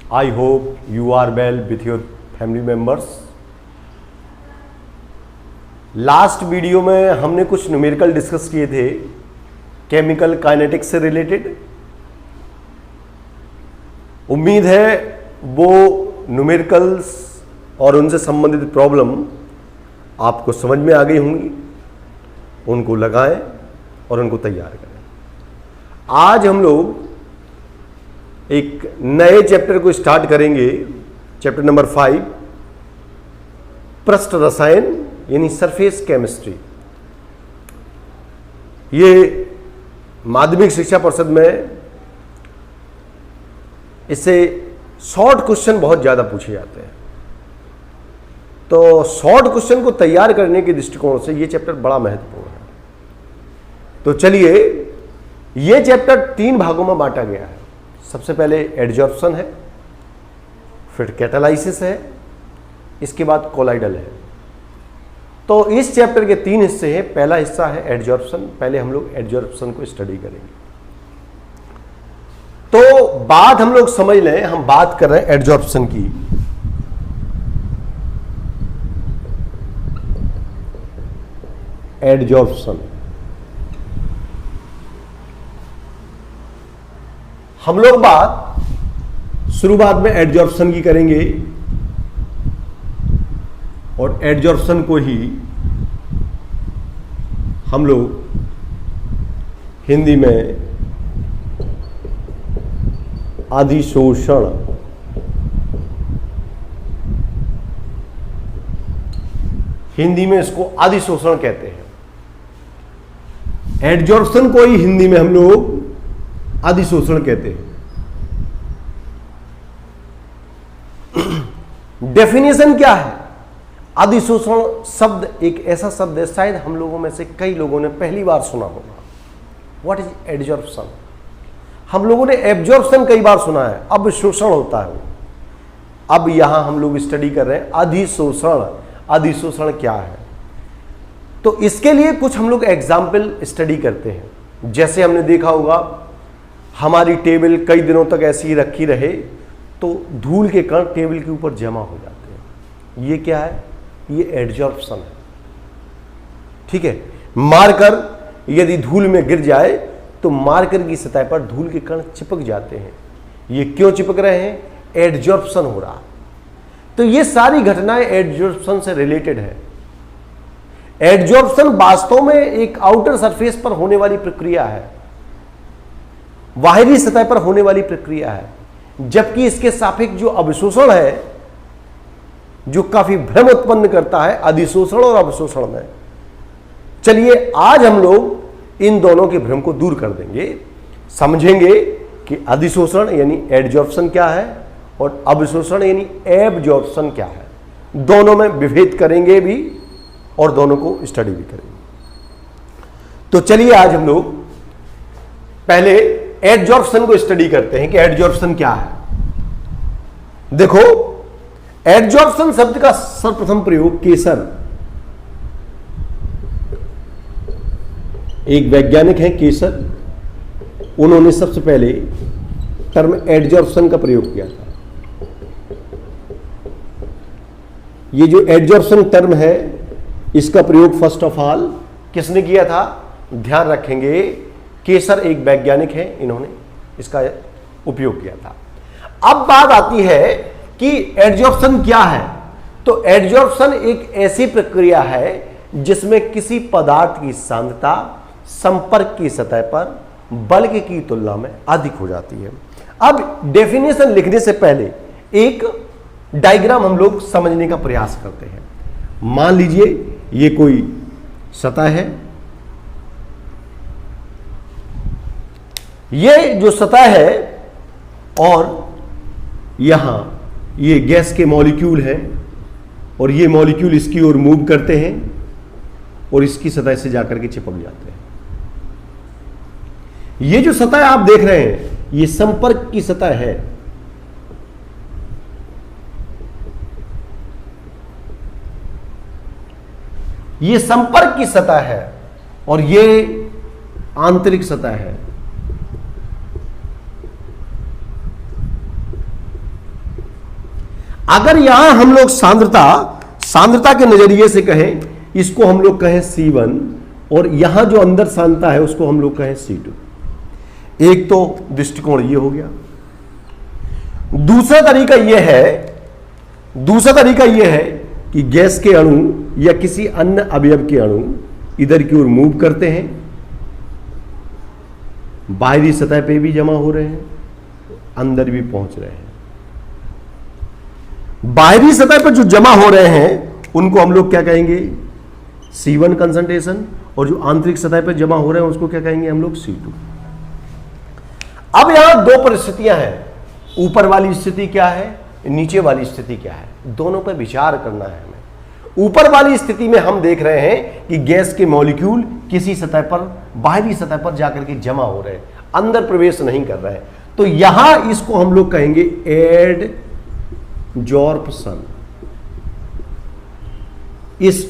I hope you are well with your family members. Last video में हमने कुछ numerical discuss किए थे केमिकल काइनेटिक्स से रिलेटेड। उम्मीद है वो न्यूमेरिकल्स और उनसे संबंधित प्रॉब्लम आपको समझ में आ गई होंगी। उनको लगाएं और उनको तैयार करें। आज हम लोग एक नए चैप्टर को स्टार्ट करेंगे, चैप्टर नंबर 5, पृष्ठ रसायन यानी सरफेस केमिस्ट्री। ये माध्यमिक शिक्षा परिषद में इससे शॉर्ट क्वेश्चन बहुत ज्यादा पूछे जाते हैं, तो शॉर्ट क्वेश्चन को तैयार करने के दृष्टिकोण से ये चैप्टर बड़ा महत्वपूर्ण है। तो चलिए, ये चैप्टर 3 भागों में बांटा गया है। सबसे पहले एडजॉर्प्शन है, फिर कैटालाइसिस है, इसके बाद कोलाइडल है। तो इस चैप्टर के 3 हिस्से हैं। पहला हिस्सा है एडजॉर्प्शन। पहले हम लोग एडजॉर्प्शन को स्टडी करेंगे। तो बात हम लोग समझ लें, हम बात कर रहे हैं एडजॉर्प्शन की। एडजॉर्प्शन हम लोग बात शुरुआत में एडजॉर्प्शन की करेंगे और एडजॉर्प्शन को ही हम लोग हिंदी में अधिशोषण हिंदी में इसको अधिशोषण कहते हैं। एडजॉर्प्शन को ही हिंदी में हम लोग अधिशोषण कहते हैं। डेफिनेशन क्या है? अधिशोषण शब्द एक ऐसा शब्द है, शायद हम लोगों में से कई लोगों ने पहली बार सुना होगा। What is adsorption? हम लोगों ने एब्जॉर्प्शन कई बार सुना है, अब शोषण होता है वो। अब यहां हम लोग स्टडी कर रहे हैं अधिशोषण। अधिशोषण क्या है? तो इसके लिए कुछ हम लोग एग्जाम्पल स्टडी करते हैं। जैसे हमने देखा होगा, हमारी टेबल कई दिनों तक ऐसी ही रखी रहे तो धूल के कण टेबल के ऊपर जमा हो जाते हैं। ये क्या है? ये एडजॉर्प्शन है। ठीक है। मार्कर यदि धूल में गिर जाए तो मार्कर की सतह पर धूल के कण चिपक जाते हैं। ये क्यों चिपक रहे हैं? एडजॉर्प्शन हो रहा। तो ये सारी घटनाएं एडजॉर्प्शन से रिलेटेड है। एडजॉर्प्शन वास्तव में एक आउटर सरफेस पर होने वाली प्रक्रिया है, बाहरी सतह पर होने वाली प्रक्रिया है, जबकि इसके सापेक्ष जो अवशोषण है, जो काफी भ्रम उत्पन्न करता है अधिशोषण और अवशोषण में। चलिए, आज हम लोग इन दोनों के भ्रम को दूर कर देंगे, समझेंगे कि अधिशोषण यानी एडजॉर्प्शन क्या है और अवशोषण यानी एब्जॉर्प्शन क्या है। दोनों में विभेद करेंगे भी और दोनों को स्टडी भी करेंगे। तो चलिए, आज हम लोग पहले एडजॉर्प्शन को स्टडी करते हैं कि एडजॉर्प्शन क्या है। देखो, एडजॉर्प्शन शब्द का सर्वप्रथम प्रयोग केसर, एक वैज्ञानिक हैं केसर, उन्होंने सबसे पहले टर्म एडजॉर्प्शन का प्रयोग किया था। ये जो एडजॉर्प्शन टर्म है, इसका प्रयोग फर्स्ट ऑफ ऑल किसने किया था? ध्यान रखेंगे, केसर एक वैज्ञानिक है, इन्होंने इसका उपयोग किया था। अब बात आती है कि एडजॉर्प्शन क्या है। तो एडजॉर्प्शन एक ऐसी प्रक्रिया है जिसमें किसी पदार्थ की सांद्रता संपर्क की सतह पर बल्क की तुलना में अधिक हो जाती है। अब डेफिनेशन लिखने से पहले एक डायग्राम हम लोग समझने का प्रयास करते हैं। मान लीजिए ये कोई सतह है, ये जो सतह है और यहां ये गैस के मॉलिक्यूल हैं और ये मॉलिक्यूल इसकी ओर मूव करते हैं और इसकी सतह से जाकर के चिपक जाते हैं। ये जो सतह आप देख रहे हैं, ये संपर्क की सतह है। ये संपर्क की सतह है और ये आंतरिक सतह है। अगर यहां हम लोग सांद्रता के नजरिए से कहें, इसको हम लोग कहें C1 और यहां जो अंदर सांद्रता है उसको हम लोग कहें C2। एक तो दृष्टिकोण ये हो गया। दूसरा तरीका यह है कि गैस के अणु या किसी अन्य अवयव के अणु इधर की ओर मूव करते हैं, बाहरी सतह पे भी जमा हो रहे हैं, अंदर भी पहुंच रहे हैं। बाहरी सतह पर जो जमा हो रहे हैं उनको हम लोग क्या कहेंगे? C1 कंसंट्रेशन, और जो आंतरिक सतह पर जमा हो रहे हैं उसको क्या कहेंगे हम लोग? C2। अब यहां दो परिस्थितियां हैं, ऊपर वाली स्थिति क्या है, नीचे वाली स्थिति क्या है, दोनों पर विचार करना है हमें। ऊपर वाली स्थिति में हम देख रहे हैं कि गैस के मॉलिक्यूल किसी सतह पर, बाहरी सतह पर जाकर के जमा हो रहे हैं, अंदर प्रवेश नहीं कर रहे हैं। तो यहां इसको हम लोग कहेंगे एडजॉर्प्शन। इस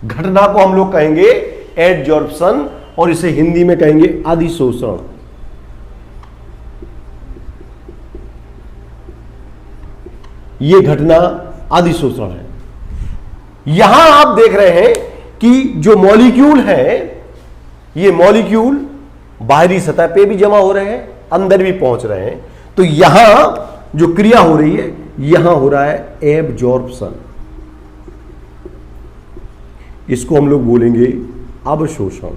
घटना को हम लोग कहेंगे एडजॉर्प्शन, और इसे हिंदी में कहेंगे अधिशोषण। यह घटना अधिशोषण है। यहां आप देख रहे हैं कि जो मॉलिक्यूल है, ये मॉलिक्यूल बाहरी सतह पे भी जमा हो रहे हैं, अंदर भी पहुंच रहे हैं। तो यहां जो क्रिया हो रही है, यहां हो रहा है एब्जॉर्प्शन। इसको हम लोग बोलेंगे अवशोषण।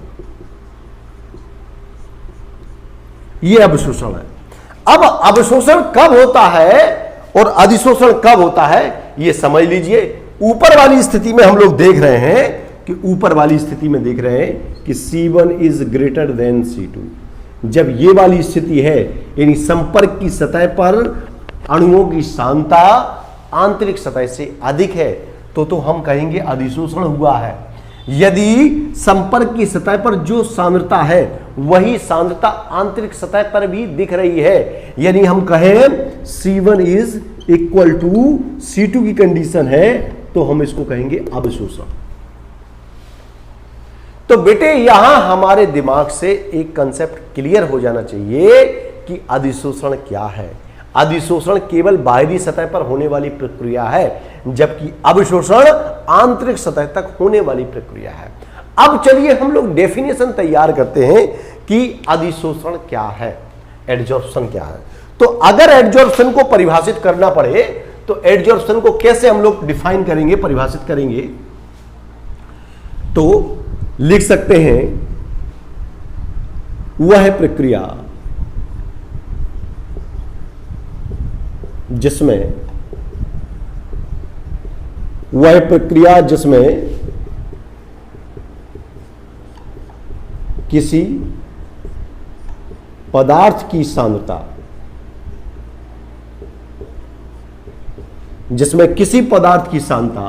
यह अवशोषण है। अब अवशोषण कब होता है और अधिशोषण कब होता है, यह समझ लीजिए। ऊपर वाली स्थिति में हम लोग देख रहे हैं कि C1 is greater than C2। जब ये वाली स्थिति है, यानी संपर्क की सतह पर अणुओं की सांद्रता आंतरिक सतह से अधिक है, तो हम कहेंगे अधिशोषण हुआ है। यदि संपर्क की सतह पर जो सांद्रता है वही सांद्रता आंतरिक सतह पर भी दिख रही है, यानी हम कहें C1 is equal to C2 की कंडीशन है, तो हम इसको कहेंगे अवशोषण। तो बेटे यहां हमारे दिमाग से एक कंसेप्ट क्लियर हो जाना चाहिए कि अधिशोषण क्या है। अधिशोषण केवल बाहरी सतह पर होने वाली प्रक्रिया है, जबकि अवशोषण आंतरिक सतह तक होने वाली प्रक्रिया है। अब चलिए हम लोग डेफिनेशन तैयार करते हैं कि अधिशोषण क्या है, एडजॉर्प्शन क्या है। तो अगर एडजॉर्प्शन को परिभाषित करना पड़े तो एडजॉर्प्शन को कैसे हम लोग डिफाइन करेंगे, परिभाषित करेंगे, तो लिख सकते हैं वह प्रक्रिया जिसमें किसी पदार्थ की सांद्रता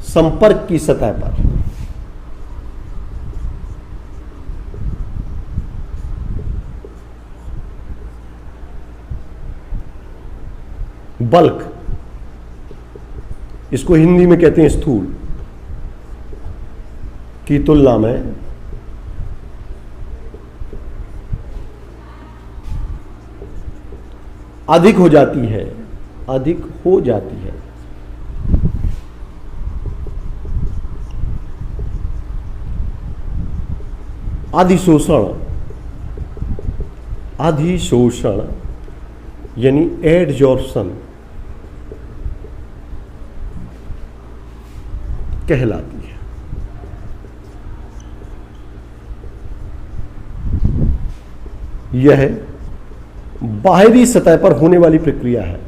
संपर्क की सतह पर बल्क, इसको हिंदी में कहते हैं स्थूल, की तुलना में अधिक हो जाती है, अधिशोषण यानी एडजॉर्प्शन कहलाती है। यह बाहरी सतह पर होने वाली प्रक्रिया है।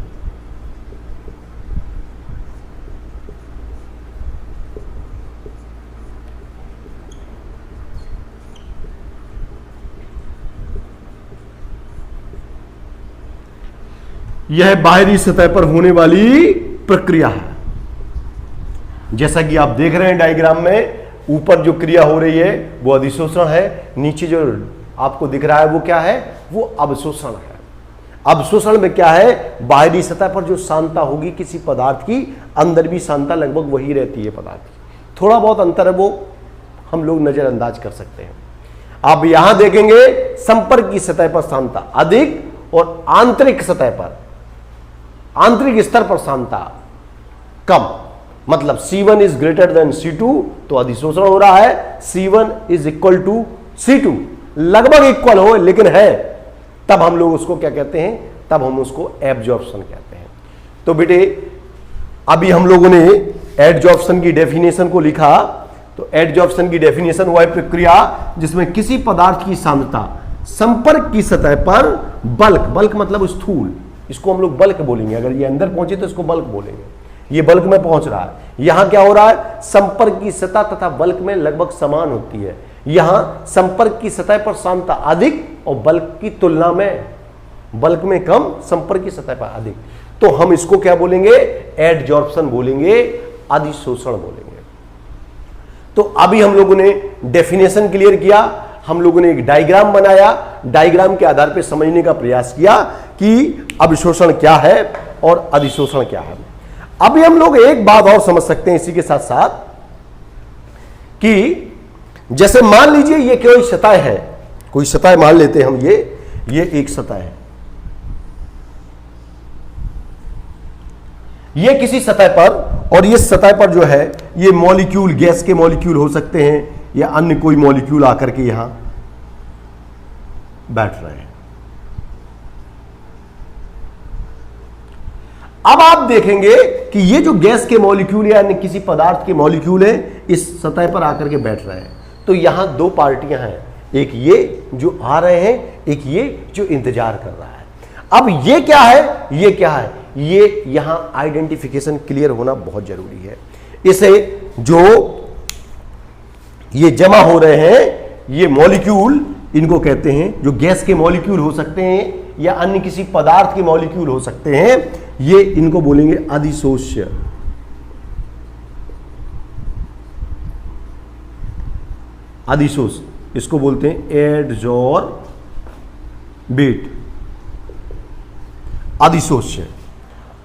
यह बाहरी सतह पर होने वाली प्रक्रिया है। जैसा कि आप देख रहे हैं डायग्राम में, ऊपर जो क्रिया हो रही है वो अधिशोषण है, नीचे जो आपको दिख रहा है वो क्या है, वो अवशोषण है। अवशोषण में क्या है, बाहरी सतह पर जो सांद्रता होगी किसी पदार्थ की, अंदर भी सांद्रता लगभग वही रहती है पदार्थ की, थोड़ा बहुत अंतर है वो हम लोग नजरअंदाज कर सकते हैं। आप यहां देखेंगे संपर्क की सतह पर सांद्रता अधिक और आंतरिक सतह पर, आंतरिक स्तर पर सांद्रता कम, मतलब C1 is greater than C2 तो अधिशोषण हो रहा है, C1 is equal to C2, लगभग इक्वल हो लेकिन है, तब हम लोग उसको क्या कहते हैं, तब हम उसको एब्जॉर्प्शन कहते हैं। तो बेटे अभी हम लोगों ने एडजॉर्प्शन की डेफिनेशन को लिखा। तो एडजॉर्प्शन की डेफिनेशन वह प्रक्रिया जिसमें किसी पदार्थ की सांद्रता संपर्क की सतह पर बल्क, बल्क मतलब स्थूल, इसको हम लोग बल्क बोलेंगे, अगर ये अंदर पहुंचे तो इसको बल्क बोलेंगे, ये बल्क में पहुंच रहा है। यहां क्या हो रहा है, संपर्क की सतह तथा बल्क में लगभग समान होती है। यहां संपर्क की सतह पर सांद्रता अधिक और बल्क की तुलना में, बल्क में कम, संपर्क की सतह पर अधिक। तो हम इसको क्या बोलेंगे, एडजॉर्प्शन बोलेंगे, अधिशोषण बोलेंगे। तो अभी हम लोगों ने डेफिनेशन क्लियर किया, हम लोगों ने एक डायग्राम बनाया, डायग्राम के आधार पर समझने का प्रयास किया कि अभिशोषण क्या है और अधिशोषण क्या है। अभी हम लोग एक बात और समझ सकते हैं इसी के साथ साथ कि जैसे मान लीजिए ये कोई सतह है, कोई सतह मान लेते हैं हम, ये एक सतह है, ये किसी सतह पर, और ये सतह पर जो है ये मॉलिक्यूल, गैस के मॉलिक्यूल हो सकते हैं या अन्य कोई मॉलिक्यूल आकर के यहां बैठ रहे हैं। अब आप देखेंगे कि ये जो गैस के मॉलिक्यूल या अन्य किसी पदार्थ के मॉलिक्यूल है इस सतह पर आकर के बैठ रहे हैं। तो यहां दो पार्टियां हैं, एक ये जो आ रहे हैं, एक ये जो इंतजार कर रहा है। अब ये क्या है, ये क्या है, ये यहां आइडेंटिफिकेशन क्लियर होना बहुत जरूरी है। इसे जो ये जमा हो रहे हैं ये मॉलिक्यूल, इनको कहते हैं, जो गैस के मॉलिक्यूल हो सकते हैं या अन्य किसी पदार्थ के मॉलिक्यूल हो सकते हैं, ये इनको बोलेंगे अधिशोष्य। अधिशोष, इसको बोलते हैं एडजॉर्बेट, अधिशोष्य।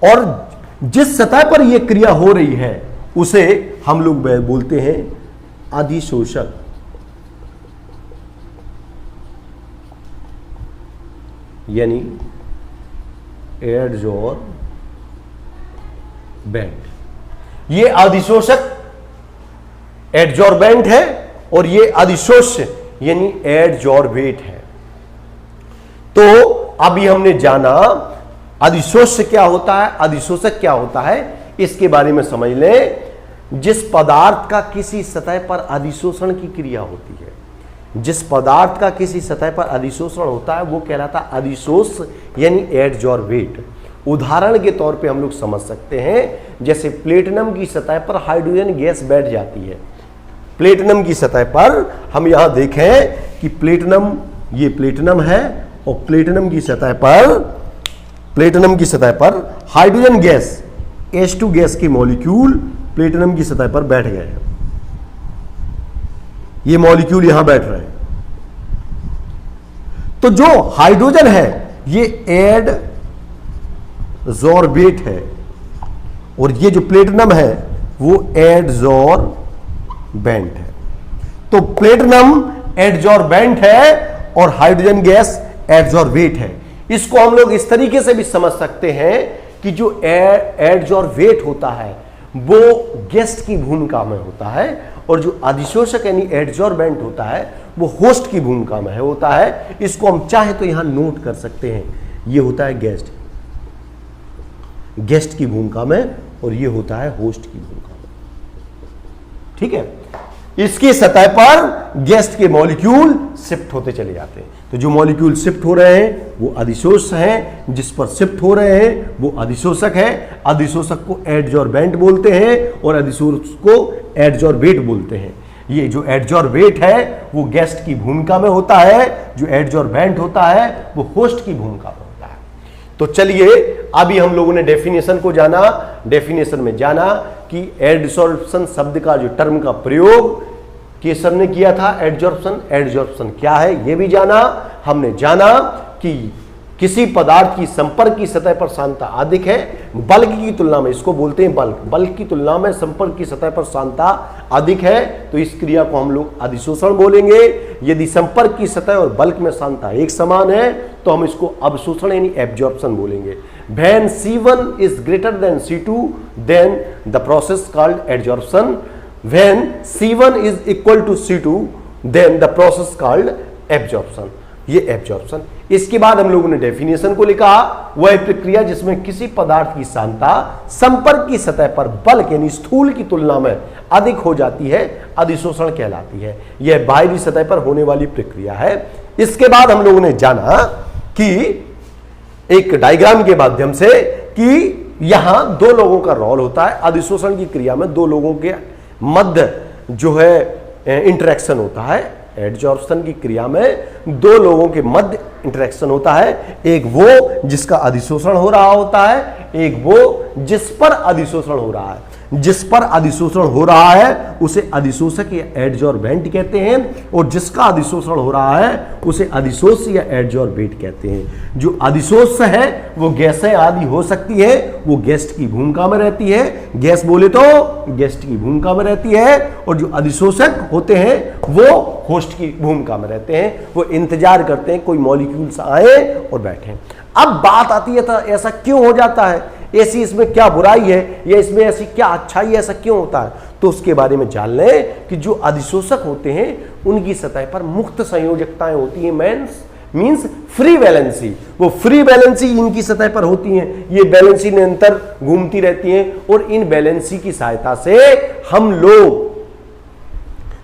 और जिस सतह पर यह क्रिया हो रही है उसे हम लोग बोलते हैं अधिशोषक। यानी एडजॉर्बेंट, ये अधिशोषक एडजॉर्बेंट है और ये अधिशोष्य यानी एडजॉर्बेट है। तो अभी हमने जाना अधिशोष्य क्या होता है, अधिशोषक क्या होता है, इसके बारे में समझ लें। जिस पदार्थ का किसी सतह पर अधिशोषण की क्रिया होती है, जिस पदार्थ का किसी सतह पर अधिशोषण होता है वो कहलाता है अधिशोष यानी एडजॉर्बेट। उदाहरण के तौर पे हम लोग समझ सकते हैं, जैसे प्लेटिनम की सतह पर हाइड्रोजन गैस बैठ जाती है। प्लेटिनम की सतह पर हम यहां देखें कि प्लेटिनम, ये प्लेटिनम है और प्लेटिनम की सतह पर हाइड्रोजन गैस H2 गैस के मॉलिक्यूल प्लेटिनम की सतह पर बैठ गए हैं। ये मॉलिक्यूल यहां बैठ रहे हैं। तो जो हाइड्रोजन है ये एडजॉर्बेट है और ये जो प्लेटिनम है वो एडजॉर्बेंट है। तो प्लेटिनम एडजॉर्बेंट है और हाइड्रोजन गैस एडजॉर्बेट है। इसको हम लोग इस तरीके से भी समझ सकते हैं कि जो एडजॉर्बेट होता है वो गेस्ट की भूमिका में होता है और जो अधिशोषक यानी एडजॉर्बेंट होता है वो होस्ट की भूमिका में होता है। इसको हम चाहे तो यहां नोट कर सकते हैं, ये होता है गेस्ट की भूमिका में और ये होता है होस्ट की भूमिका में। ठीक है, इसकी सतह पर गेस्ट के मॉलिक्यूल शिफ्ट होते चले जाते हैं। तो जो मॉलिक्यूल शिफ्ट हो रहे हैं वो अधिशोष हैं, जिस पर शिफ्ट हो रहे हैं वो अधिशोषक है। अधिशोषक को एडजॉर्बेंट बोलते हैं और अधिशोष को एडजॉर्बेट बोलते हैं। ये जो एडजॉर्बेट है वो गेस्ट की भूमिका में होता है, जो एडजॉर्बेंट होता है वो होस्ट की भूमिका में होता है। तो चलिए अभी हम लोगों ने डेफिनेशन को जाना। डेफिनेशन में जाना कि एडजॉर्प्शन शब्द का जो टर्म का प्रयोग केशव ने किया था, एडजॉर्प्शन क्या है ये भी जाना। हमने जाना कि किसी पदार्थ की संपर्क की सतह पर सांद्रता अधिक है बल्क की तुलना में, इसको बोलते हैं बल्क, बल्क की तुलना में संपर्क की सतह पर सांद्रता अधिक है, तो इस क्रिया को हम लोग अधिशोषण बोलेंगे। यदि संपर्क की सतह और बल्क में सांद्रता एक समान है तो हम इसको अवशोषण यानी एब्जॉर्प्शन बोलेंगे। When C1 is greater than C2, then the process called adsorption. When C1 is equal to C2, then the process called absorption. ये एब्जॉर्प्शन। इसके बाद हम लोगों ने डेफिनेशन को लिखा, वह प्रक्रिया जिसमें किसी पदार्थ की सांद्रता संपर्क की सतह पर बल्क यानी स्थूल की तुलना में अधिक हो जाती है, अधिशोषण कहलाती है। यह बाहरी सतह पर होने वाली प्रक्रिया है। इसके बाद हम लोगों ने जाना कि एक डायग्राम के माध्यम से कि यहां दो लोगों का रोल होता है। अधिशोषण की क्रिया में दो लोगों के मध्य जो है इंटरेक्शन होता है। एडजॉर्प्शन की क्रिया में दो लोगों के मध्य इंटरेक्शन होता है, एक वो जिसका अधिशोषण हो रहा होता है, एक वो जिस पर अधिशोषण हो रहा है। जिस पर अधिशोषण हो रहा है उसे अधिशोषक या एडजॉर्बेंट कहते हैं, और जिसका अधिशोषण हो रहा है उसे अधिशोष या एडजॉर्बेट कहते हैं। जो अधिशोष है वो गैसें आदि हो सकती है, वो गेस्ट की भूमिका में रहती है, गैस बोले तो गेस्ट की भूमिका में रहती है, और जो अधिशोषक होते हैं वो होस्ट की भूमिका में रहते हैं। वो इंतजार करते हैं कोई मॉलिक्यूल्स आए और बैठे। अब बात आती है तो ऐसा क्यों हो जाता है, ऐसी इसमें क्या बुराई है या इसमें ऐसी क्या अच्छाई है, ऐसा क्यों होता है, तो उसके बारे में जान लें कि जो अधिशोषक होते हैं उनकी सतह पर मुक्त संयोजकताएं होती हैं, मींस फ्री वैलेंसी। वो फ्री वैलेंसी इनकी सतह पर होती हैं, ये वैलेंसी निरंतर घूमती रहती हैं, और इन वैलेंसी की सहायता से हम लोग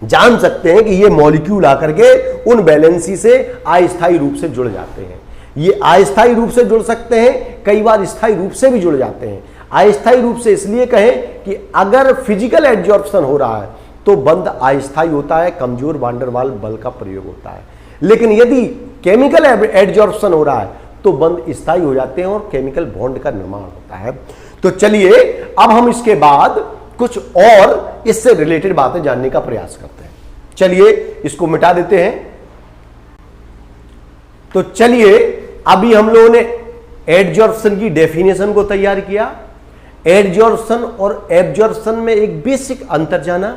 जान सकते हैं कि ये मॉलिक्यूल आकर के उन वैलेंसी से अस्थायी रूप से जुड़ जाते हैं। ये अस्थायी रूप से जुड़ सकते हैं, कई बार स्थायी रूप से भी जुड़ जाते हैं। अस्थायी रूप से इसलिए कहें कि अगर फिजिकल एडजॉर्प्शन हो रहा है तो बंध अस्थायी होता है, कमजोर वान डेर वाल्स बल का प्रयोग होता है। लेकिन यदि केमिकल एडजॉर्प्शन हो रहा है तो बंध स्थायी हो जाते हैं और केमिकल बॉन्ड का निर्माण होता है। तो चलिए अब हम इसके बाद कुछ और इससे रिलेटेड बातें जानने का प्रयास करते हैं। चलिए इसको मिटा देते हैं। तो चलिए अभी हम लोगों ने एडजॉर्प्शन की डेफिनेशन को तैयार किया, एडजॉर्प्शन और एब्जॉर्प्शन में एक बेसिक अंतर जाना।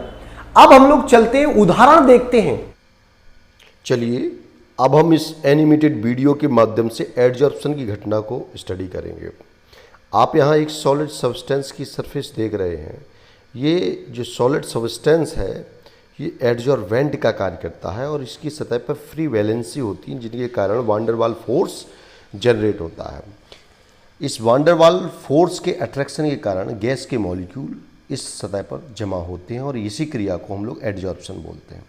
अब हम लोग चलते हैं, उदाहरण देखते हैं। चलिए अब हम इस एनिमेटेड वीडियो के माध्यम से एडजॉर्प्शन की घटना को स्टडी करेंगे। आप यहां एक सॉलिड सब्सटेंस की सरफेस देख रहे हैं। ये जो सॉलिड सब्सटेंस है ये एडजॉर्बेंट का कार्य करता है, और इसकी सतह पर फ्री वैलेंसी होती है जिनके कारण van der Waals force generate होता है। इस वान डेर वाल्स फोर्स के अट्रैक्शन के कारण गैस के मॉलिक्यूल इस सतह पर जमा होते हैं, और इसी क्रिया को हम लोग एडजॉर्प्शन बोलते हैं।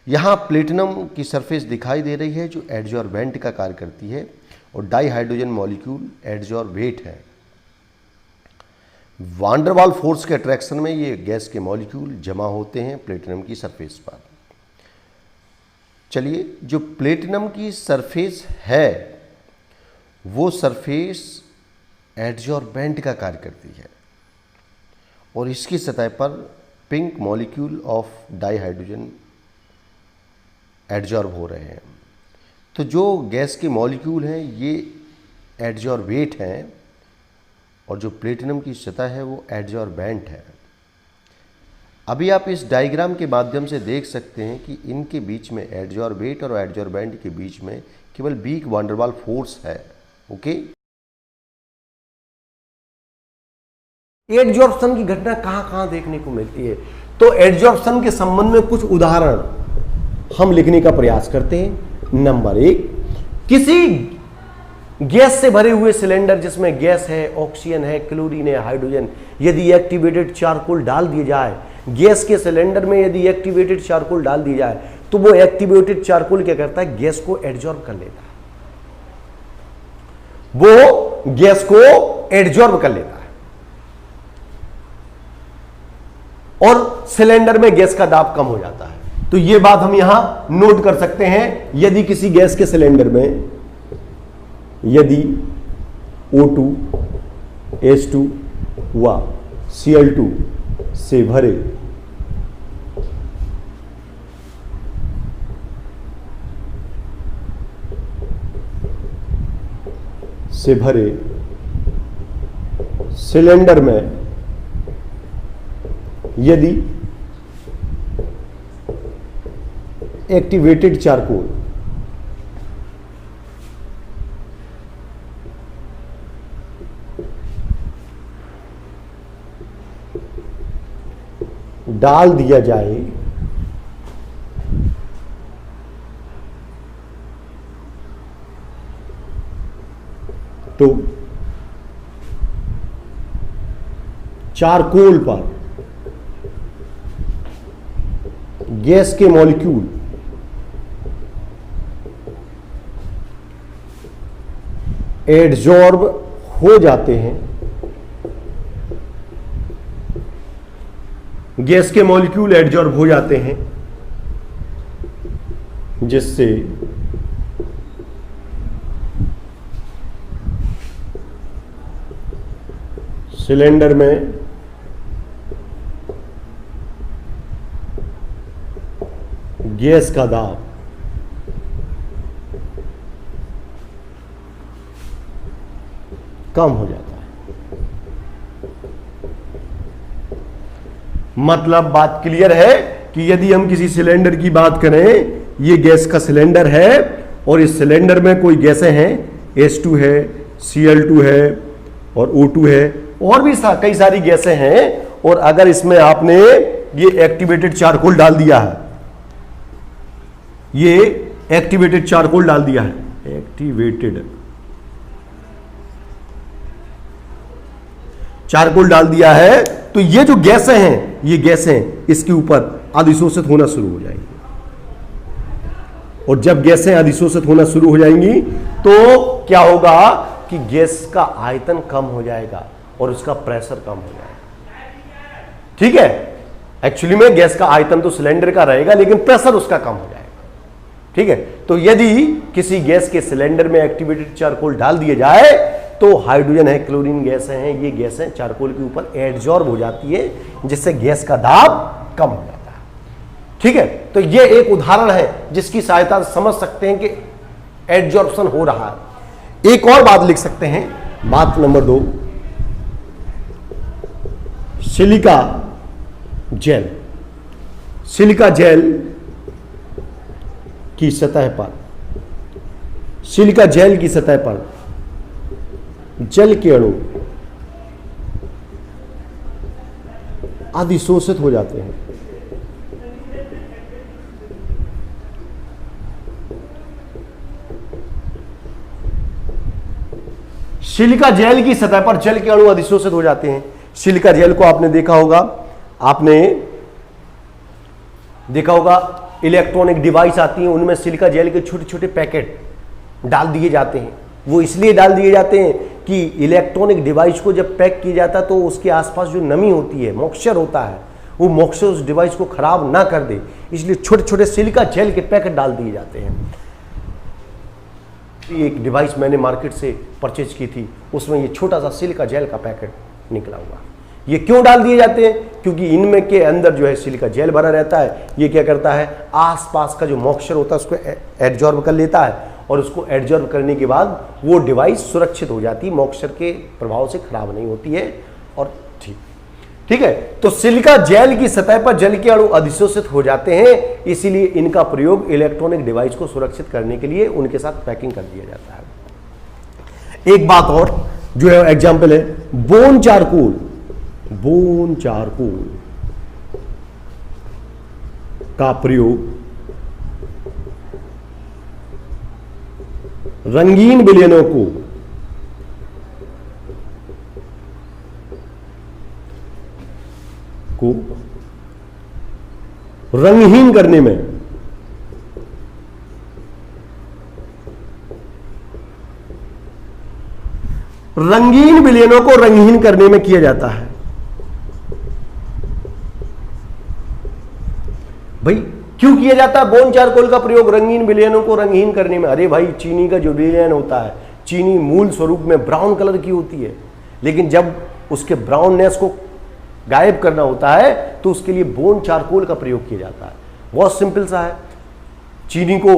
यहाँ प्लेटिनम की सरफेस दिखाई दे रही है जो एडजॉर्बेंट का कार्य करती है, और डाई हाइड्रोजन मॉलिक्यूल एडजॉर्बेट है। वान डेर वाल्स फोर्स के अट्रैक्शन में ये गैस के मॉलिक्यूल जमा होते हैं प्लेटिनम की सरफेस पर। चलिए जो प्लेटिनम की सरफेस है वो सरफेस एडजॉर्बेंट का कार्य करती है, और इसकी सतह पर pink molecule of di hydrogen adsorb हो रहे हैं। तो जो गैस के मॉलिक्यूल हैं ये एडजॉर्बेट हैं, और जो प्लेटिनम की सतह है वो एडजॉर्बेंट है। अभी आप इस डायग्राम के माध्यम से देख सकते हैं कि इनके बीच में एडजॉर्बेट और एडजॉर्बेंट के बीच में केवल week van der Waals force है। ओके, एडजॉर्प्शन की घटना कहां देखने को मिलती है, तो एडजॉर्प्शन के संबंध में कुछ उदाहरण हम लिखने का प्रयास करते हैं। नंबर 1, किसी गैस से भरे हुए सिलेंडर जिसमें गैस है, ऑक्सीजन है, क्लोरीन है, हाइड्रोजन, यदि एक्टिवेटेड चारकोल डाल दिए जाए, गैस के सिलेंडर में यदि एक्टिवेटेड चारकोल डाल दिया जाए तो वो एक्टिवेटेड चारकोल क्या करता है, गैस को एडजॉर्ब कर लेता है, वो गैस को एडजॉर्ब कर लेता है, और सिलेंडर में गैस का दाब कम हो जाता है। तो ये बात हम यहां नोट कर सकते हैं। यदि किसी गैस के सिलेंडर में यदि O2, H2 व Cl2 से भरे से भरे सिलेंडर में यदि एक्टिवेटेड चारकोल डाल दिया जाए तो चारकोल पर गैस के मॉलिक्यूल एडजॉर्ब हो जाते हैं, गैस के मॉलिक्यूल एडजॉर्ब हो जाते हैं, जिससे सिलेंडर में गैस का दाब कम हो जाता है। मतलब बात क्लियर है कि यदि हम किसी सिलेंडर की बात करें, ये गैस का सिलेंडर है और इस सिलेंडर में कोई गैसें हैं, H2 है, Cl2 है और O2 है और भी कई सारी गैसें हैं, और अगर इसमें आपने ये एक्टिवेटेड चारकोल डाल दिया है, ये एक्टिवेटेड चारकोल डाल दिया है, एक्टिवेटेड चारकोल डाल दिया है, तो ये जो गैसें हैं, ये गैसें इसके ऊपर अधिशोषित होना शुरू हो जाएंगी। और जब गैसें अधिशोषित होना शुरू हो जाएंगी तो क्या होगा कि गैस का आयतन कम हो जाएगा और उसका प्रेशर कम हो जाएगा। ठीक है, एक्चुअली में गैस का आयतन तो सिलेंडर का रहेगा लेकिन प्रेशर उसका कम हो जाएगा। ठीक है, तो यदि किसी गैस के सिलेंडर में एक्टिवेटेड चारकोल डाल दिया जाए तो हाइड्रोजन है, क्लोरीन गैस हैं, ये गैसें चारकोल के ऊपर एडजॉर्ब हो जाती है, जिससे गैस का दाब कम हो जाता है। ठीक है, तो ये एक उदाहरण है जिसकी सहायता से समझ सकते हैं कि एडजॉर्प्शन हो रहा है। एक और बात लिख सकते हैं, बात number 2, silica gel. Silica gel की सतह पर, सिलिका जेल की सतह पर जल के अणु अधिशोषित हो जाते हैं। सिलिका जेल की सतह पर जल के अणु अधिशोषित हो जाते हैं। सिलिका जेल को आपने देखा होगा, इलेक्ट्रॉनिक डिवाइस आती हैं, उनमें सिलिका जेल के छोटे छोटे पैकेट डाल दिए जाते हैं। वो इसलिए डाल दिए जाते हैं कि इलेक्ट्रॉनिक डिवाइस को जब पैक किया जाता है तो उसके आसपास जो नमी होती है, मॉइस्चर होता है, वो मॉइस्चर उस डिवाइस को खराब ना कर दे, इसलिए छोटे छोटे सिलिका जेल के पैकेट डाल दिए जाते हैं। एक डिवाइस मैंने मार्केट से परचेज की थी, उसमें ये छोटा सा सिलिका जेल का पैकेट निकला हुआ। ये क्यों डाल दिए जाते हैं? क्योंकि इनमें के अंदर जो है सिलिका जेल भरा रहता है। ये क्या करता है, आसपास का जो मॉइस्चर होता है उसको एडजॉर्ब कर लेता है, और उसको एडजॉर्ब करने के बाद वो डिवाइस सुरक्षित हो जाती है, मॉइस्चर के प्रभाव से खराब नहीं होती है। और ठीक है, तो सिलिका जेल की सतह पर जल के अणु अधिशोषित हो जाते हैं, इसीलिए इनका प्रयोग इलेक्ट्रॉनिक डिवाइस को सुरक्षित करने के लिए उनके साथ पैकिंग कर दिया जाता है। एक बात और जो है एग्जाम्पल है, बोन चारकोल। बोन चारकोल का प्रयोग रंगीन विलयनों को रंगहीन करने में, रंगीन विलयनों को रंगहीन करने में किया जाता है। भाई क्यों किया जाता है बोन चारकोल का प्रयोग रंगीन विलयनों को रंगहीन करने में? अरे भाई, चीनी का जो विलयन होता है, चीनी मूल स्वरूप में ब्राउन कलर की होती है, लेकिन जब उसके ब्राउननेस को गायब करना होता है तो उसके लिए बोन चारकोल का प्रयोग किया जाता है। बहुत सिंपल सा है, चीनी को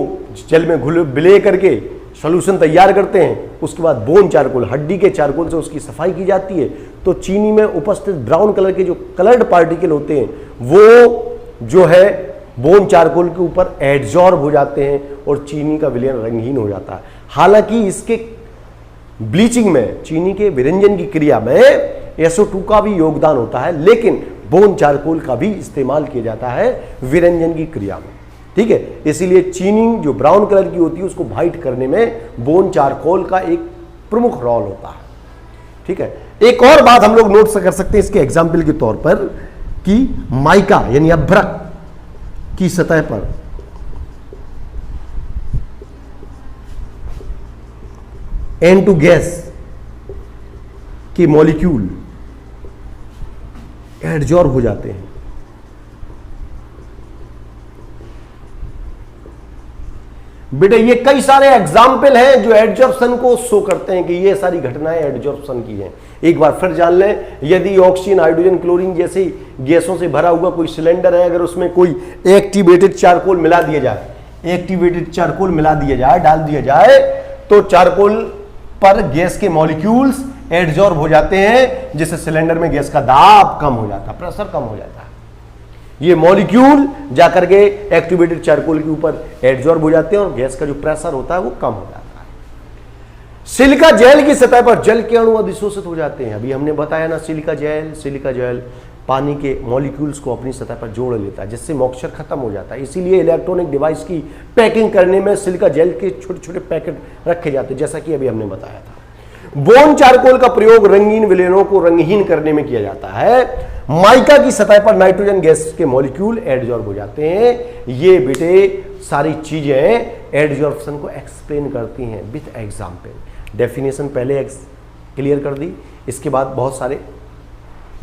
जल में घुल विलय करके सॉल्यूशन तैयार करते हैं, उसके बाद बोन चारकोल, हड्डी के चारकोल से उसकी सफाई की जाती है, तो चीनी में उपस्थित ब्राउन कलर के जो कलर्ड पार्टिकल होते हैं वो जो है बोन चारकोल के ऊपर एडजॉर्ब हो जाते हैं और चीनी का विलयन रंगहीन हो जाता है। हालांकि इसके ब्लीचिंग में, चीनी के विरंजन की क्रिया में SO2 का भी योगदान होता है, लेकिन बोन चारकोल का भी इस्तेमाल किया जाता है विरंजन की क्रिया में। ठीक है, इसीलिए चीनी जो ब्राउन कलर की होती है उसको व्हाइट करने में बोन चारकोल का एक प्रमुख रोल होता है। ठीक है, एक और बात हम लोग नोट कर सकते हैं इसके एग्जाम्पल के तौर पर कि माइका यानी अभ्रक की सतह पर N2 गैस के मॉलिक्यूल एडजॉर्ब हो जाते हैं। बेटे ये कई सारे एग्जाम्पल हैं जो एडजॉर्प्शन को शो करते हैं कि ये सारी घटनाएं एडजॉर्प्शन की हैं। एक बार फिर जान लें, यदि ऑक्सीजन, हाइड्रोजन, क्लोरीन जैसी गैसों से भरा हुआ कोई सिलेंडर है, अगर उसमें कोई एक्टिवेटेड चारकोल मिला दिया जाए, डाल दिया जाए, तो चारकोल पर गैस के मॉलिक्यूल्स एडजॉर्ब हो जाते हैं, जिससे सिलेंडर में गैस का दाब कम हो जाता है, प्रेशर कम हो जाता है। ये मॉलिक्यूल जाकर के एक्टिवेटेड चारकोल के ऊपर एडजॉर्ब हो जाते हैं और गैस का जो प्रेशर होता है वो कम हो जाता है। सिलिका जेल की सतह पर जल के अणु अधिशोषित हो जाते हैं। अभी हमने बताया ना, सिलिका जेल पानी के मॉलिक्यूल्स को अपनी सतह पर जोड़ लेता है, जिससे मॉइस्चर खत्म हो जाता है। इसीलिए इलेक्ट्रॉनिक डिवाइस की पैकिंग करने में सिलिका जेल के छोटे छोटे पैकेट रखे जाते हैं, जैसा कि अभी हमने बताया था। बोन चारकोल का प्रयोग रंगीन विलयनों को रंगहीन करने में किया जाता है। माइका की सतह पर नाइट्रोजन गैस के मॉलिक्यूल एडजॉर्ब हो जाते हैं। ये बेटे सारी चीजें एडजॉर्प्शन को एक्सप्लेन करती हैं विथ एग्जाम्पल। डेफिनेशन पहले क्लियर कर दी, इसके बाद बहुत सारे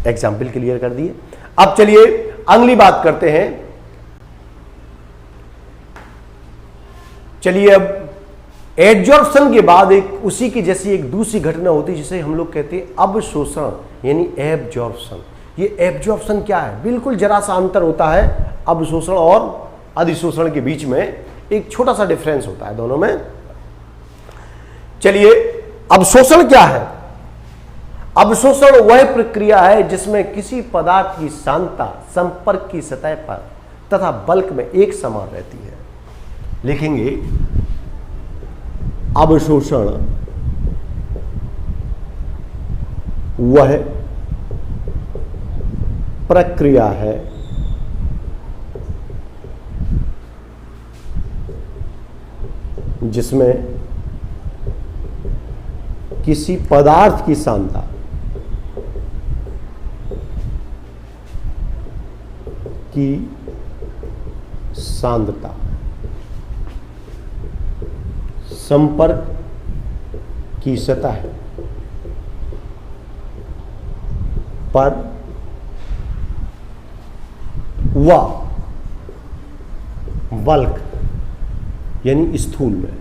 एग्जाम्पल क्लियर कर दिए। अब चलिए अगली बात करते हैं। चलिए अब एडजॉर्प्शन के बाद एक उसी की जैसी एक दूसरी घटना होती है जिसे हम लोग कहते हैं अवशोषण यानी एब्जॉर्प्शन। ये एब्जॉर्प्शन क्या है? बिल्कुल जरा सा अंतर होता है अवशोषण और अधिशोषण के बीच में, एक छोटा सा डिफरेंस होता है दोनों में। चलिए अवशोषण क्या है? अवशोषण वह प्रक्रिया है जिसमें किसी पदार्थ की सांद्रता संपर्क की सतह पर तथा बल्क में एक समान रहती है। लिखेंगे अवशोषण वह प्रक्रिया है जिसमें किसी पदार्थ की सांद्रता संपर्क की सतह पर व बल्क यानी स्थूल में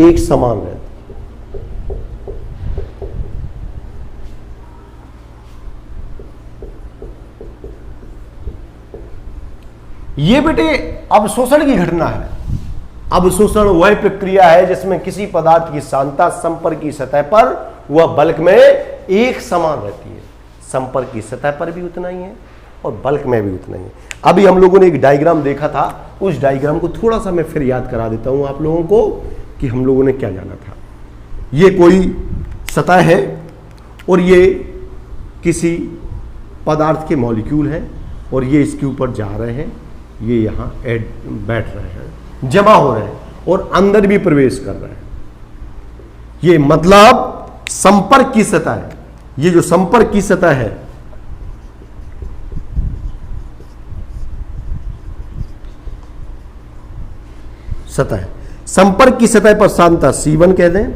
एक समान रहती है। ये बेटे अवशोषण की घटना है। अवशोषण वह प्रक्रिया है जिसमें किसी पदार्थ की सांद्रता संपर्क की सतह पर वह बल्क में एक समान रहती है। संपर्क की सतह पर भी उतना ही है और बल्क में भी उतना ही है। अभी हम लोगों ने एक डायग्राम देखा था, उस डायग्राम को थोड़ा सा मैं फिर याद करा देता हूं आप लोगों को कि हम लोगों ने क्या जाना था। ये कोई सतह है और ये किसी पदार्थ के मॉलिक्यूल है और ये इसके ऊपर जा रहे हैं, ये यहाँ बैठ रहे हैं, जमा हो रहे हैं और अंदर भी प्रवेश कर रहे हैं। ये मतलब संपर्क की सतह है। ये जो संपर्क की सतह है, संपर्क की सतह पर सांद्रता C1 कह दें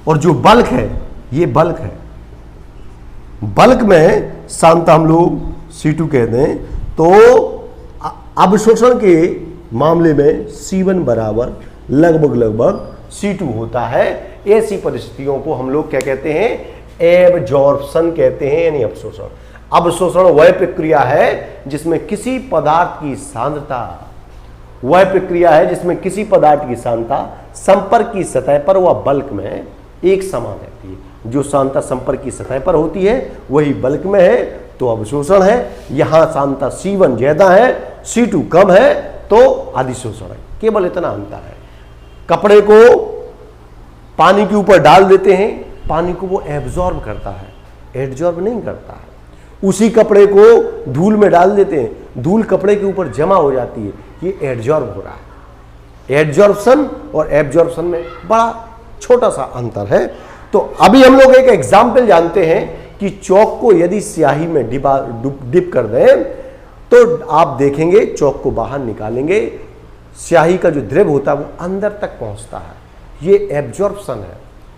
और जो बल्क है, ये बल्क है, बल्क में सांद्रता हम लोग C2 कह दें। तो अवशोषण के मामले में C1 बराबर लगभग C2 होता है। ऐसी परिस्थितियों को हम लोग क्या कहते हैं? एब्जॉर्प्शन कहते हैं, यानी अवशोषण। अवशोषण वह प्रक्रिया है जिसमें किसी पदार्थ की सांद्रता वह प्रक्रिया है जिसमें किसी पदार्थ की सांद्रता संपर्क की सतह पर व बल्क में एक समान रहती है। जो सांद्रता संपर्क की सतह पर होती है वही बल्क में है तो अवशोषण है। यहां सांद्रता C1 ज्यादा है, C2 कम है तो अधिशोषण है। केवल इतना अंतर है। कपड़े को पानी के ऊपर डाल देते हैं, पानी को वो एब्जॉर्ब करता है, एडजॉर्ब नहीं करता है। उसी कपड़े को धूल में डाल देते हैं, धूल कपड़े के ऊपर जमा हो जाती है, ये एडजॉर्ब हो रहा है। एडजॉर्प्शन और एब्जॉर्प्शन में बड़ा छोटा सा अंतर है। तो अभी हम लोग एक एग्जाम्पल जानते हैं कि चौक को यदि स्याही में डिप कर दें तो आप देखेंगे चौक को बाहर निकालेंगे, स्याही का जो द्रव होता है वो अंदर तक पहुंचता है। ये एब्जॉर्प्शन है।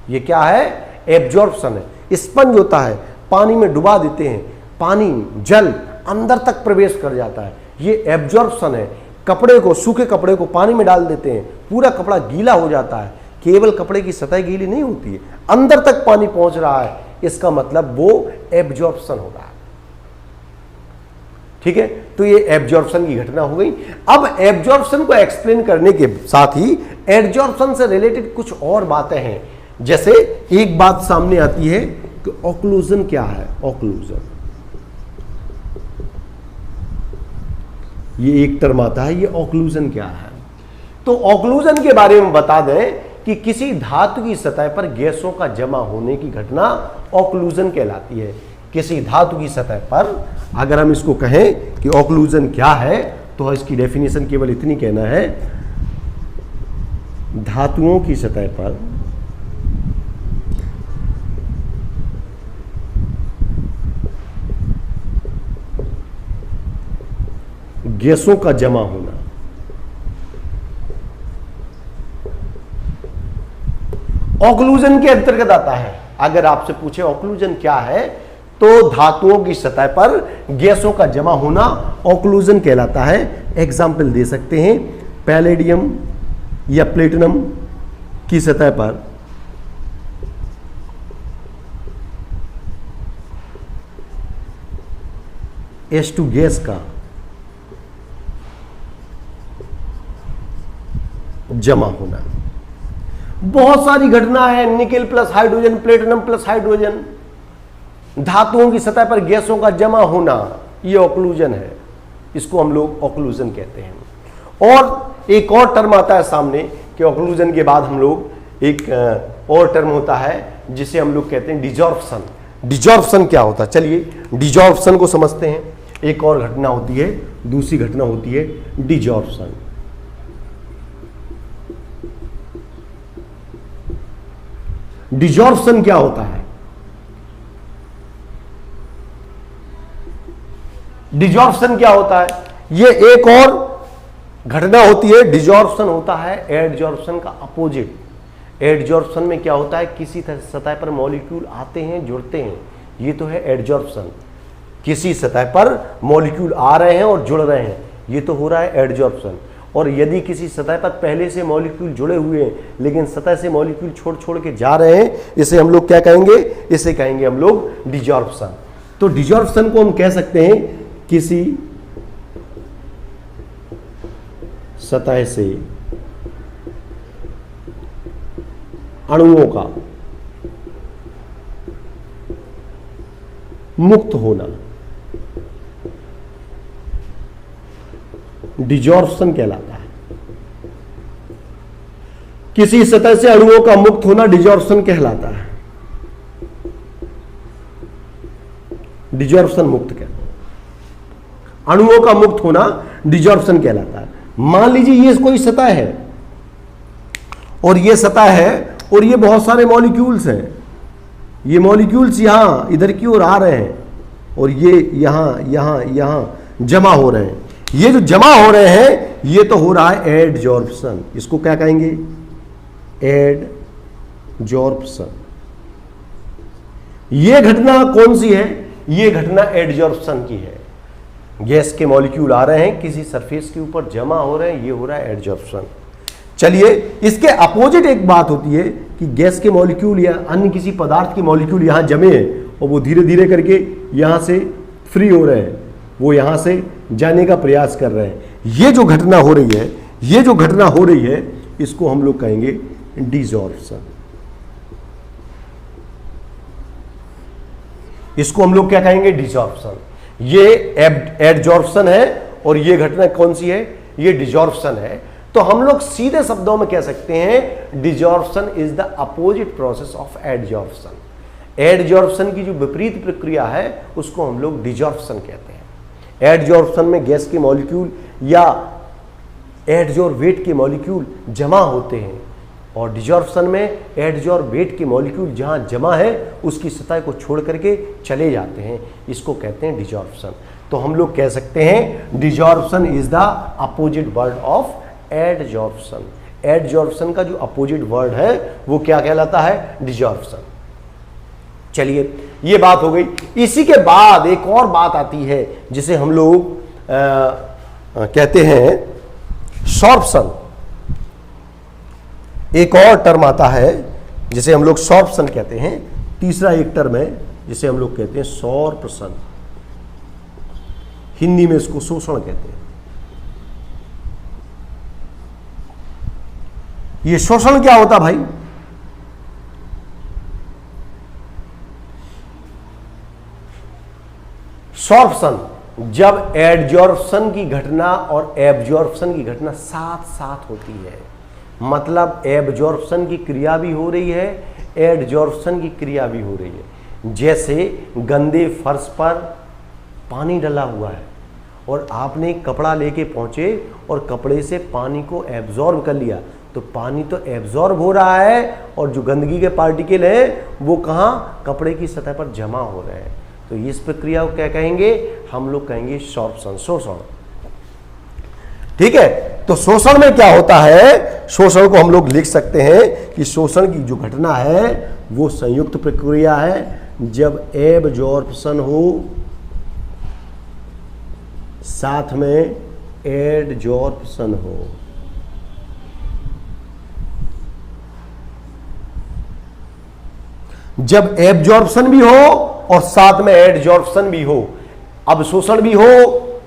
ये क्या है? एब्जॉर्प्शन है। स्पंज होता है, पानी में डुबा देते हैं, पानी जल अंदर तक प्रवेश कर जाता है, ये एब्जॉर्प्शन है। कपड़े को, सूखे कपड़े को पानी में डाल देते हैं, पूरा कपड़ा गीला हो जाता है, केवल कपड़े की सतह गीली नहीं होती है, अंदर तक पानी पहुंच रहा है, इसका मतलब वो एब्जॉर्प्शन हो रहा है। ठीक है, तो ये एब्जॉर्प्शन की घटना हो गई। अब एब्जॉर्प्शन को एक्सप्लेन करने के साथ ही एडजॉर्प्शन से रिलेटेड कुछ और बातें हैं। जैसे एक बात सामने आती है कि ऑक्लूजन क्या है। ऑक्लूजन, ये एक टर्म आता है, ये ऑक्लूजन क्या है। तो ऑक्लूजन के बारे में बता दें कि किसी धातु की सतह पर गैसों का जमा होने की घटना ऑक्लूजन कहलाती है। किसी धातु की सतह पर अगर हम इसको कहें कि ऑक्लूजन क्या है तो इसकी डेफिनेशन केवल इतनी कहना है, धातुओं की सतह पर गैसों का जमा होना। ऑक्लूजन के अंतर्गत आता है। अगर आपसे पूछे ऑक्लूजन क्या है तो धातुओं की सतह पर गैसों का जमा होना ऑक्लूजन कहलाता है। एग्जाम्पल दे सकते हैं, पैलेडियम या प्लेटिनम की सतह पर H2 गैस का जमा होना। बहुत सारी घटना है, nickel plus hydrogen, platinum plus hydrogen, धातुओं की सतह पर गैसों का जमा होना, ये ऑक्लूजन है। इसको हम लोग ऑक्लूजन कहते हैं। और एक और टर्म आता है सामने कि ऑक्लूजन के बाद हम लोग एक और टर्म होता है जिसे हम लोग कहते हैं डिजॉर्प्शन। डिजॉर्प्शन क्या होता है? चलिए डिजॉर्प्शन को समझते हैं। एक और घटना होती है, दूसरी घटना होती है डिजॉर्प्शन। डिजॉर्प्शन क्या होता है? डिजॉर्प्शन क्या होता है? ये एक और घटना होती है। डिजॉर्प्शन होता है एडजॉर्प्शन का अपोजिट। एडजॉर्प्शन में क्या होता है? किसी सतह पर मॉलिक्यूल आते हैं, जुड़ते हैं, ये तो है एडजॉर्प्शन। किसी सतह पर मॉलिक्यूल आ रहे हैं और जुड़ रहे हैं, ये तो हो रहा है एडजॉर्प्शन। और यदि किसी सतह पर पहले से मॉलिक्यूल जुड़े हुए हैं लेकिन सतह से मॉलिक्यूल छोड़ छोड़ के जा रहे हैं, इसे हम लोग क्या कहेंगे? इसे कहेंगे हम लोग डिजॉर्प्शन। तो डिजॉर्प्शन को हम कह सकते हैं किसी सतह से अणुओं का मुक्त होना डिजॉर्प्शन कहलाता है। किसी सतह से अणुओं का मुक्त होना डिजॉर्प्शन कहलाता है। डिजॉर्प्शन मुक्त कहलाता है, अणुओं का मुक्त होना डिजॉर्प्शन कहलाता है। मान लीजिए ये कोई सतह है और ये सतह है और ये बहुत सारे मॉलिक्यूल्स हैं। ये मॉलिक्यूल्स यहां इधर की ओर आ रहे हैं और ये यहां यहां यहां जमा हो रहे हैं। ये जो जमा हो रहे हैं ये तो हो रहा है एडजॉर्प्शन। इसको क्या कहेंगे? एडजॉर्प्शन। ये घटना कौन सी है? ये घटना एडजॉर्प्शन की है। गैस के मॉलिक्यूल आ रहे हैं, किसी सरफेस के ऊपर जमा हो रहे हैं, ये हो रहा है एडजॉर्प्शन। चलिए इसके अपोजिट एक बात होती है कि गैस के मॉलिक्यूल या अन्य किसी पदार्थ के मॉलिक्यूल यहां जमे हैं और वो धीरे धीरे करके यहां से फ्री हो रहे हैं, वो यहां से जाने का प्रयास कर रहे हैं। ये जो घटना हो रही है ये जो घटना हो रही है इसको हम लोग कहेंगे डिजॉर्प्शन। इसको हम लोग क्या कहेंगे? डिजॉर्प्शन। ये एडजॉर्प्शन है और ये घटना कौन सी है? ये डिजॉर्प्शन है। तो हम लोग सीधे शब्दों में कह सकते हैं desorption is the opposite process of adsorption. Adsorption की जो विपरीत प्रक्रिया है उसको हम लोग डिजॉर्प्शन कहते हैं। एडजॉर्प्शन में गैस के मॉलिक्यूल या एडजॉर्बेट के मॉलिक्यूल जमा होते हैं और डिजॉर्प्शन में एडजॉर्बेट के मॉलिक्यूल जहां जमा है उसकी सतह को छोड़ करके चले जाते हैं, इसको कहते हैं डिजॉर्प्शन। तो हम लोग कह सकते हैं desorption is the opposite word of adsorption. Adsorption का जो अपोजिट वर्ड है वो क्या कहलाता है? डिजॉर्प्शन। चलिए ये बात हो गई। इसी के बाद एक और बात आती है जिसे हम लोग कहते हैं सॉर्प्शन। एक और टर्म आता है जिसे हम लोग सॉर्प्शन कहते हैं। तीसरा एक टर्म है जिसे हम लोग कहते हैं सॉर्प्शन। हिंदी में इसको शोषण कहते हैं। ये शोषण क्या होता भाई? सॉर्प्शन जब एडजॉर्प्शन की घटना और एब्जॉर्प्शन की घटना साथ साथ होती है, मतलब एब्जॉर्प्शन की क्रिया भी हो रही है, एडजॉर्प्शन की क्रिया भी हो रही है। जैसे गंदे फर्श पर पानी डला हुआ है और आपने कपड़ा लेके पहुंचे और कपड़े से पानी को एब्जॉर्ब कर लिया, तो पानी तो एब्जॉर्ब हो रहा है और जो गंदगी के पार्टिकल हैं वो कहाँ? कपड़े की सतह पर जमा हो रहे हैं। तो इस प्रक्रिया को क्या कहेंगे? हम लोग कहेंगे सॉर्प्शन, शोषण। ठीक है, तो शोषण में क्या होता है? शोषण को हम लोग लिख सकते हैं कि शोषण की जो घटना है वो संयुक्त प्रक्रिया है। जब एब्जॉर्प्शन हो साथ में एडजॉर्प्शन हो। जब एब्जॉर्प्शन भी हो और साथ में एडजॉर्प्शन भी हो, अवशोषण भी हो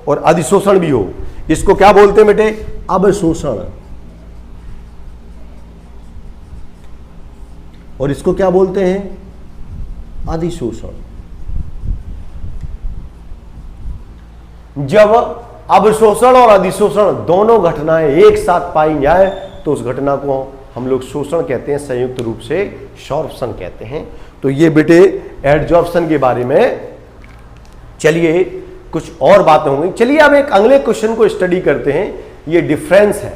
और अधिशोषण भी हो, इसको क्या बोलते हैं बेटे? अवशोषण। और इसको क्या बोलते हैं? अधिशोषण। जब अवशोषण और अधिशोषण दोनों घटनाएं एक साथ पाई जाए तो उस घटना को हम लोग शोषण कहते हैं, संयुक्त रूप से सॉर्प्शन कहते हैं। तो ये बेटे एडजॉर्प्शन के बारे में। चलिए कुछ और बातें होंगी। चलिए अब एक अगले क्वेश्चन को स्टडी करते हैं। ये डिफरेंस है